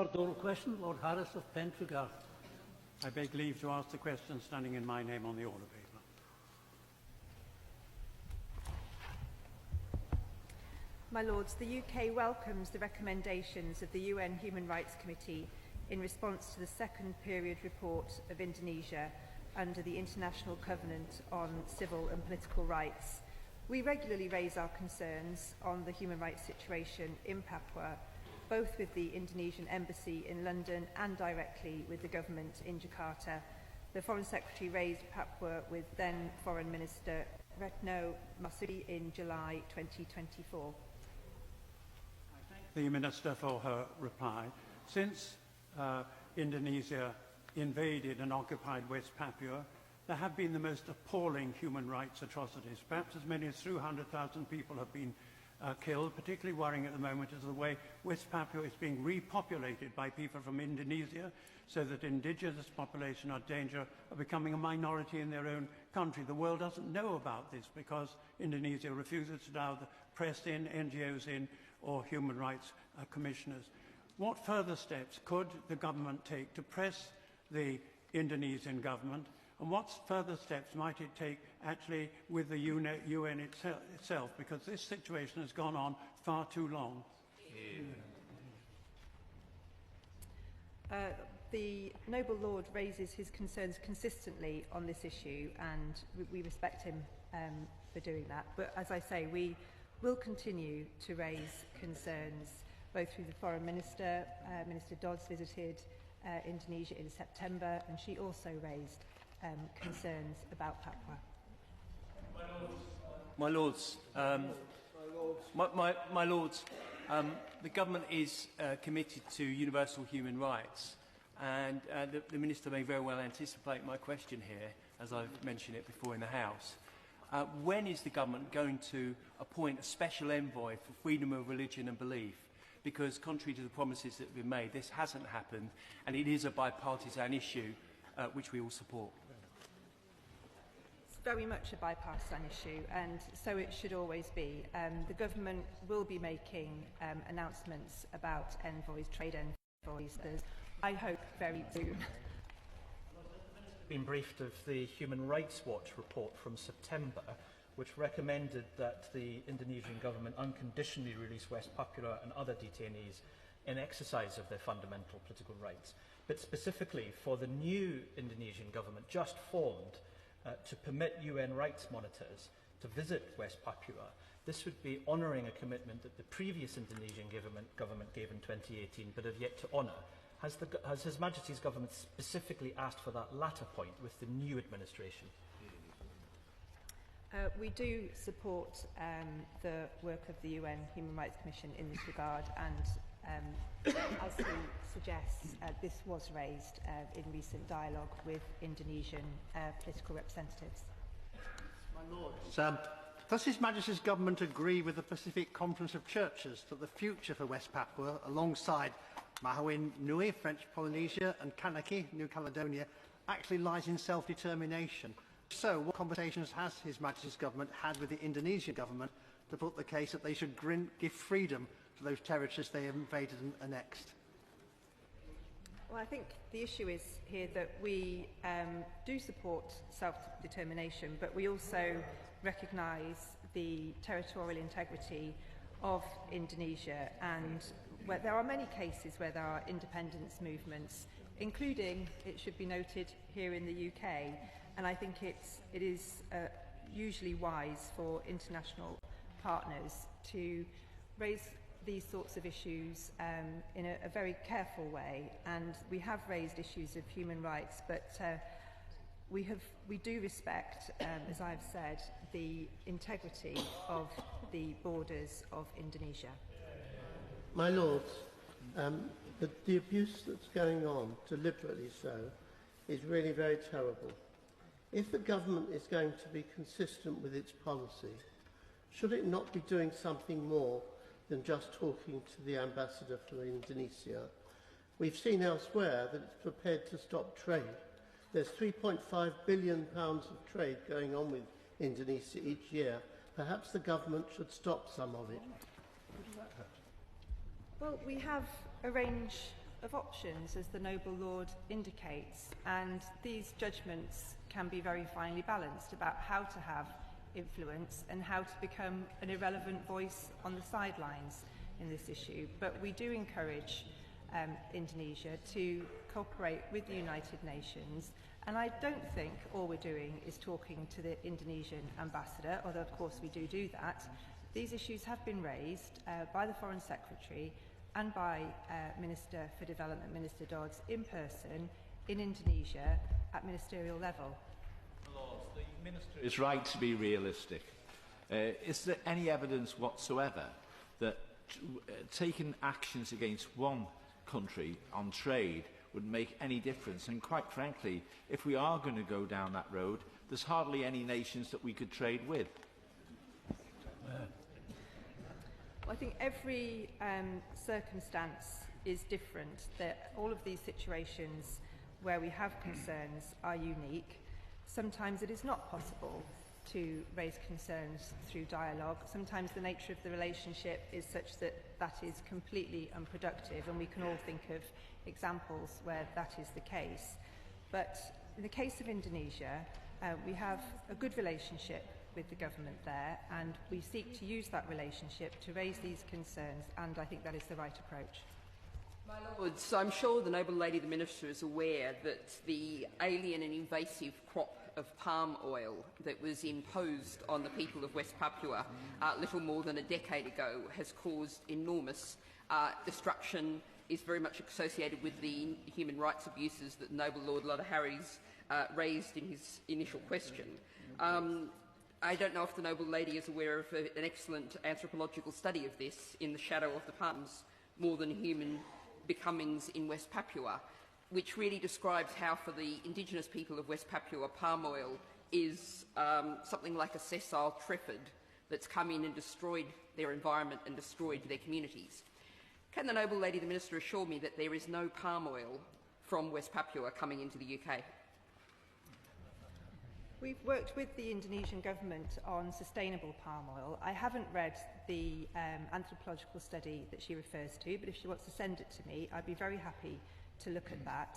Oral question, Lord Harris of Pentregarth. I beg leave to ask the question standing in my name on the order paper. My Lords, the UK welcomes the recommendations of the UN Human Rights Committee in response to the second period report of Indonesia under the International Covenant on Civil and Political Rights. We regularly raise our concerns on the human rights situation in Papua, both with the Indonesian Embassy in London and directly with the government in Jakarta. The Foreign Secretary raised Papua with then Foreign Minister Retno Marsudi in July 2024. I thank the Minister for her reply. Since Indonesia invaded and occupied West Papua, there have been the most appalling human rights atrocities. Perhaps as many as 300,000 people have been killed. Particularly worrying at the moment is the way West Papua is being repopulated by people from Indonesia, so that indigenous population are in danger of becoming a minority in their own country. The world doesn't know about this because Indonesia refuses to allow the press in, NGOs in, or human rights commissioners. What further steps could the government take to press the Indonesian government? And what further steps might it take actually with the UN itself? Because this situation has gone on far too long. The Noble Lord raises his concerns consistently on this issue, and we respect him for doing that. But as I say, we will continue to raise concerns both through the Foreign Minister. Minister Dodds visited Indonesia in September, and she also raised concerns about Papua. My Lords, the government is committed to universal human rights, and the Minister may very well anticipate my question here, as I've mentioned it before in the House. When is the government going to appoint a special envoy for freedom of religion and belief? Because contrary to the promises that have been made, this hasn't happened, and it is a bipartisan issue which we all support. It's very much a bipartisan issue, and so it should always be. The government will be making announcements about envoys, trade envoys, I hope very soon. Been briefed of the Human Rights Watch report from September, which recommended that the Indonesian government unconditionally release West Papua and other detainees in exercise of their fundamental political rights. But specifically for the new Indonesian government just formed to permit UN rights monitors to visit West Papua, this would be honouring a commitment that the previous Indonesian government gave in 2018 but have yet to honour. Has His Majesty's government specifically asked for that latter point with the new administration? We do support the work of the UN Human Rights Commission in this regard, and as he suggests, this was raised in recent dialogue with Indonesian political representatives. My Lords, does His Majesty's government agree with the Pacific Conference of Churches that the future for West Papua, alongside Mahawin Nui, French Polynesia, and Kanaki, New Caledonia, actually lies in self-determination? So, what conversations has His Majesty's government had with the Indonesian government to put the case that they should give freedom to those territories they have invaded and annexed? Well, I think the issue is here that we do support self-determination, but we also recognise the territorial integrity of Indonesia, and where there are many cases where there are independence movements, including, it should be noted, here in the UK, and I think it is usually wise for international partners to raise these sorts of issues in a very careful way, and we have raised issues of human rights, but we do respect, as I've said, the integrity of the borders of Indonesia. My Lords, the abuse that's going on, deliberately so, is really very terrible. If the government is going to be consistent with its policy, should it not be doing something more than just talking to the ambassador for Indonesia? We've seen elsewhere that it's prepared to stop trade. There's £3.5 billion of trade going on with Indonesia each year. Perhaps the government should stop some of it. Well, we have a range of options, as the Noble Lord indicates, and these judgments can be very finely balanced about how to have influence and how to become an irrelevant voice on the sidelines in this issue. But we do encourage Indonesia to cooperate with the United Nations, and I don't think all we're doing is talking to the Indonesian ambassador, although of course we do that. These issues have been raised by the Foreign Secretary and by Minister for Development, Minister Dodds, in person in Indonesia at ministerial level. Lords, the Minister is right to be realistic. Is there any evidence whatsoever that taking actions against one country on trade would make any difference? And quite frankly, if we are going to go down that road, there's hardly any nations that we could trade with. Well, I think every circumstance is different. All of these situations where we have concerns are unique. Sometimes it is not possible to raise concerns through dialogue. Sometimes the nature of the relationship is such that that is completely unproductive, and we can all think of examples where that is the case. But in the case of Indonesia, we have a good relationship with the government there, and we seek to use that relationship to raise these concerns, and I think that is the right approach. My Lords, I'm sure the Noble Lady the Minister is aware that the alien and invasive crop of palm oil that was imposed on the people of West Papua little more than a decade ago has caused enormous destruction, is very much associated with the human rights abuses that Noble Lord Harries raised in his initial question. I don't know if the Noble Lady is aware of an excellent anthropological study of this in The Shadow of the Palms, More Than Human Becomings in West Papua, which really describes how for the indigenous people of West Papua, palm oil is something like a sessile triffid that's come in and destroyed their environment and destroyed their communities. Can the Noble Lady the Minister assure me that there is no palm oil from West Papua coming into the UK? We've worked with the Indonesian government on sustainable palm oil. I haven't read the anthropological study that she refers to, but if she wants to send it to me, I'd be very happy to look at that.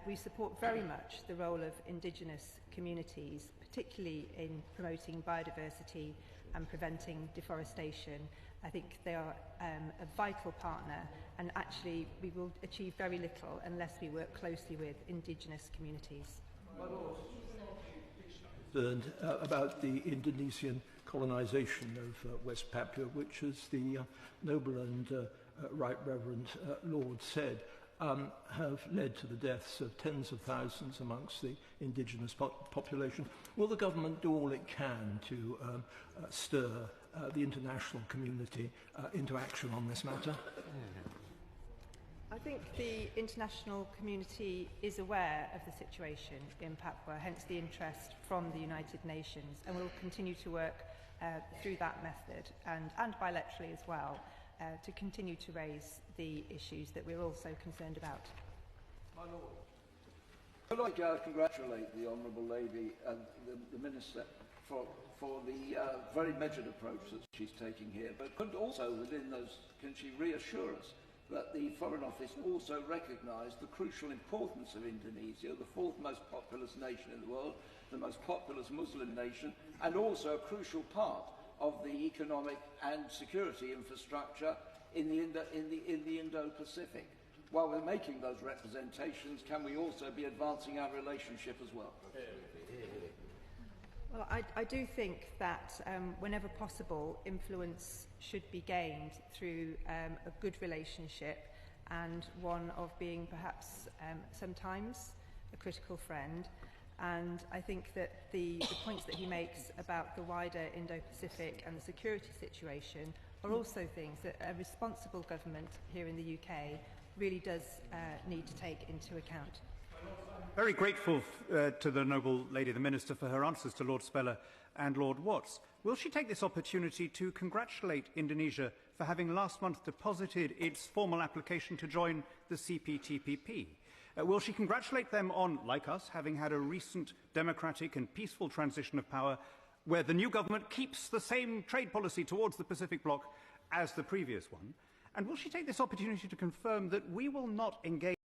We support very much the role of Indigenous communities, particularly in promoting biodiversity and preventing deforestation. I think they are a vital partner, and actually we will achieve very little unless we work closely with Indigenous communities. About the Indonesian colonisation of West Papua, which, as the Noble and Right Reverend Lord said, have led to the deaths of tens of thousands amongst the indigenous population. Will the government do all it can to stir the international community into action on this matter? I think the international community is aware of the situation in Papua, hence the interest from the United Nations, and will continue to work through that method and bilaterally as well to continue to raise the issues that we're also concerned about. My Lord, I'd like to congratulate the Honourable Lady and the Minister for the very measured approach that she's taking here, but could also within those, can she reassure us that the Foreign Office also recognised the crucial importance of Indonesia, the fourth most populous nation in the world, the most populous Muslim nation, and also a crucial part of the economic and security infrastructure in the Indo-Pacific. While we're making those representations, can we also be advancing our relationship as well? Well, I do think that whenever possible, influence should be gained through a good relationship and one of being perhaps sometimes a critical friend. And I think that the points that he makes about the wider Indo-Pacific and the security situation are also things that a responsible government here in the UK really does need to take into account. Very grateful to the Noble Lady the Minister for her answers to Lord Speller and Lord Watts. Will she take this opportunity to congratulate Indonesia for having last month deposited its formal application to join the CPTPP? Will she congratulate them on, like us, having had a recent democratic and peaceful transition of power where the new government keeps the same trade policy towards the Pacific bloc as the previous one? And will she take this opportunity to confirm that we will not engage